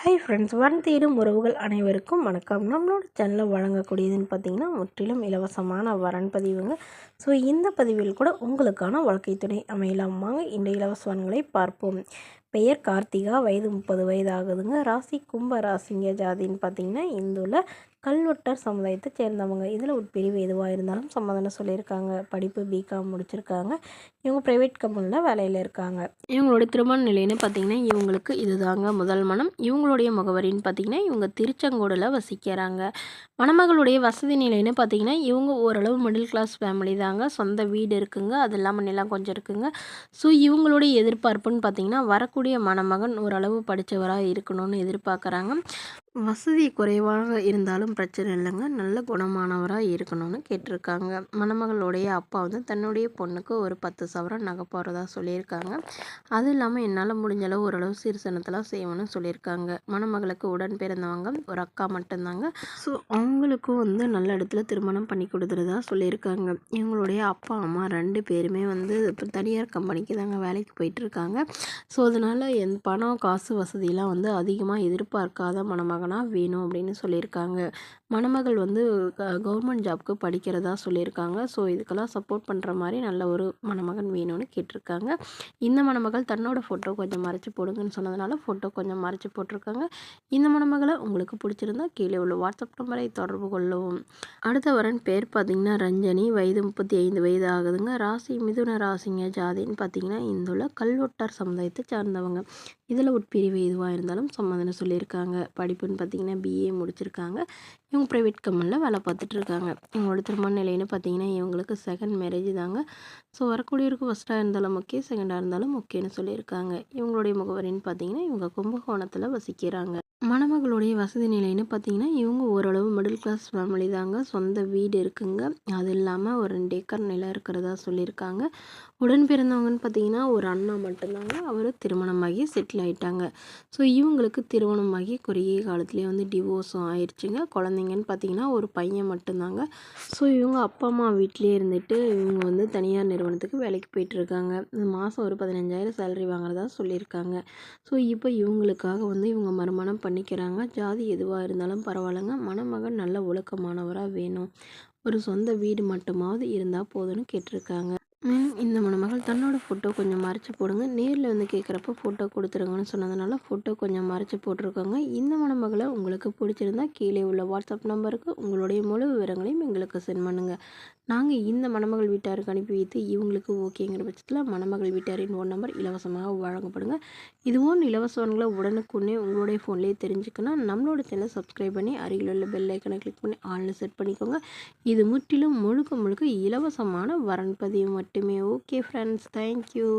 Hi friends, வன் தேடும் உறவுகள் அனைவருக்கும் வணக்கம். நம்மளோட சேனலில் வழங்கக்கூடியதுன்னு பார்த்தீங்கன்னா முற்றிலும் இலவசமான வரன் பதிவுங்க. ஸோ இந்த பதிவில் கூட உங்களுக்கான வாழ்க்கை துணை அமையலாம். வாங்க இந்த இலவச வரன்களை பார்ப்போம். பெயர் கார்த்திகா, வயது 30 வயது ஆகுதுங்க. ராசி கும்ப ராசிங்க. ஜாதின்னு பார்த்தீங்கன்னா இந்துல கல்வெட்டர் சமுதாயத்தை சேர்ந்தவங்க. இதில் ஒரு பிரிவு எதுவாக இருந்தாலும் சம்மதம்னு சொல்லியிருக்காங்க. படிப்பு பிகாம் முடிச்சிருக்காங்க. இவங்க ப்ரைவேட் கம்பெனியில் வேலையில் இருக்காங்க. இவங்களோட திருமண நிலைன்னு பார்த்திங்கன்னா இவங்களுக்கு இதுதாங்க முதல் மனம். இவங்களுடைய முகவரின்னு பார்த்திங்கன்னா இவங்க திருச்செங்கோடில் வசிக்கிறாங்க. மணமகளுடைய வசதி நிலைன்னு பார்த்திங்கன்னா இவங்க ஓரளவு மிடில் கிளாஸ் ஃபேமிலி தாங்க. சொந்த வீடு இருக்குங்க, அது இல்லாமல் நிலம் கொஞ்சம் இருக்குங்க. ஸோ இவங்களுடைய எதிர்பார்ப்புன்னு பார்த்திங்கன்னா வரக்கூடிய மணமகன் ஓரளவு படித்தவராக இருக்கணும்னு எதிர்பார்க்குறாங்க. வசதி குறைவாக இருந்தாலும் பிரச்சனை இல்லைங்க, நல்ல குணமானவராக இருக்கணும்னு கேட்டிருக்காங்க. மணமகளுடைய அப்பா வந்து தன்னுடைய பொண்ணுக்கு ஒரு 10 சவரன் நகை போகிறதா சொல்லியிருக்காங்க. அது இல்லாமல் என்னால் முடிஞ்ச அளவு ஓரளவு சீர்சனத்தெல்லாம் செய்யணும்னு சொல்லியிருக்காங்க. மணமகளுக்கு உடன் பிறந்தவங்க ஒரு அக்கா மட்டும்தாங்க. ஸோ அவங்களுக்கும் வந்து நல்ல இடத்துல திருமணம் பண்ணி கொடுத்துறதா சொல்லியிருக்காங்க. இவங்களுடைய அப்பா அம்மா 2 பேருமே வந்து இப்போ தனியார் கம்பெனிக்கு தாங்க வேலைக்கு போயிட்டுருக்காங்க. ஸோ அதனால் பணம் காசு வசதியெலாம் வந்து அதிகமாக எதிர்பார்க்காத மணமகனாக வேணும் அப்படின்னு சொல்லியிருக்காங்க. மணமகள் வந்து கவர்மெண்ட் ஜாப்க்கு படிக்கிறதா சொல்லியிருக்காங்க. ஸோ இதுக்கெல்லாம் சப்போர்ட் பண்ணுற மாதிரி நல்ல ஒரு மணமகன் வேணும்னு கேட்டிருக்காங்க. இந்த மணமகள் தன்னோட ஃபோட்டோ கொஞ்சம் மறைச்சி போடுங்கன்னு சொன்னதுனால ஃபோட்டோ கொஞ்சம் மறைச்சி போட்டிருக்காங்க. இந்த மணமகளை உங்களுக்கு பிடிச்சிருந்தா கீழே உள்ள வாட்ஸ்அப் நம்பரை தொடர்பு கொள்ளவும். அடுத்த வரன் பேர் பார்த்திங்கன்னா ரஞ்சனி, வயது 35 வயது ஆகுதுங்க. ராசி மிதுன ராசிங்க. ஜாதின்னு பார்த்திங்கன்னா இந்துள்ள கல்வெட்டார் சமுதாயத்தை சார்ந்தவங்க. இதில் உட்பிரிவு எதுவாக இருந்தாலும் சம்மதம்னு சொல்லியிருக்காங்க. படிப்புன்னு பார்த்திங்கன்னா பிஏ முடிச்சிருக்காங்க. இவங்க ப்ரைவேட் கம்பெனியில் வேலை பார்த்துட்ருக்காங்க. இவங்களோட திருமண நிலைன்னு பார்த்திங்கன்னா இவங்களுக்கு செகண்ட் மேரேஜ் தாங்க. ஸோ வரக்கூடியவருக்கு ஃபஸ்ட்டாக இருந்தாலும் ஓகே, செகண்டாக இருந்தாலும் ஓகேன்னு சொல்லியிருக்காங்க. இவங்களுடைய முகவரின்னு பார்த்திங்கன்னா இவங்க கும்பகோணத்தில் வசிக்கிறாங்க. மணமகளுடைய வசதி நிலைன்னு பார்த்திங்கன்னா இவங்க ஓரளவு மிடில் கிளாஸ் ஃபேமிலி தாங்க. சொந்த வீடு இருக்குங்க, அது இல்லாமல் ஒரு 2 ஏக்கர் நிலம் இருக்கிறதா சொல்லியிருக்காங்க. உடன் பிறந்தவங்கன்னு பார்த்திங்கன்னா ஒரு அண்ணா மட்டும்தாங்க. அவர் திருமணமாகி செட்டில் ஆகிட்டாங்க. ஸோ இவங்களுக்கு திருமணமாகி குறுகிய காலத்துலேயே வந்து டிவோர்ஸும் ஆயிடுச்சுங்க. குழந்தைங்கன்னு பார்த்திங்கன்னா ஒரு பையன் மட்டும்தாங்க. ஸோ இவங்க அப்பா அம்மா வீட்டிலே இருந்துட்டு இவங்க வந்து தனியார் நிறுவனத்துக்கு வேலைக்கு போயிட்டுருக்காங்க. மாதம் ஒரு 15,000 சேலரி வாங்குறதா சொல்லியிருக்காங்க. ஸோ இப்போ இவங்களுக்காக வந்து இவங்க மறுமணம் பண்ணிக்கிறாங்க. ஜாதி எதுவாக இருந்தாலும் பரவாயில்லைங்க, மணமகன் நல்ல ஒழுக்கமானவராக வேணும், ஒரு சொந்த வீடு மட்டுமாவது இருந்தால் போதும்னு கேட்டிருக்காங்க. இந்த மணமகள் தன்னோட ஃபோட்டோ கொஞ்சம் மறைச்சி போடுங்க, நேரில் வந்து கேட்குறப்ப ஃபோட்டோ கொடுத்துருங்கன்னு சொன்னதுனால ஃபோட்டோ கொஞ்சம் மறைச்சி போட்டிருக்காங்க. இந்த மணமகளை உங்களுக்கு பிடிச்சிருந்தா கீழே உள்ள வாட்ஸ்அப் நம்பருக்கு உங்களுடைய முழு விவரங்களையும் எங்களுக்கு சென்ட் பண்ணுங்கள். நாங்கள் இந்த மணமகள் வீட்டாருக்கு அனுப்பி வைத்து இவங்களுக்கு ஓகேங்கிற பட்சத்தில் மணமகள் வீட்டாரின் ஃபோன் நம்பர் இலவசமாக வழங்கப்படுங்க. இதுவும் இலவசங்களை உடனுக்குடனே உங்களுடைய ஃபோன்லேயே தெரிஞ்சுக்கணும். நம்மளோட சேனலை சப்ஸ்கிரைப் பண்ணி அருகில் உள்ள பெல் ஐக்கனை கிளிக் பண்ணி ஆன்லைன் செட் பண்ணிக்கோங்க. இது முற்றிலும் முழுக்க முழுக்க இலவசமான வரன் பதிவு மட்டுமே. Okay friends, thank you.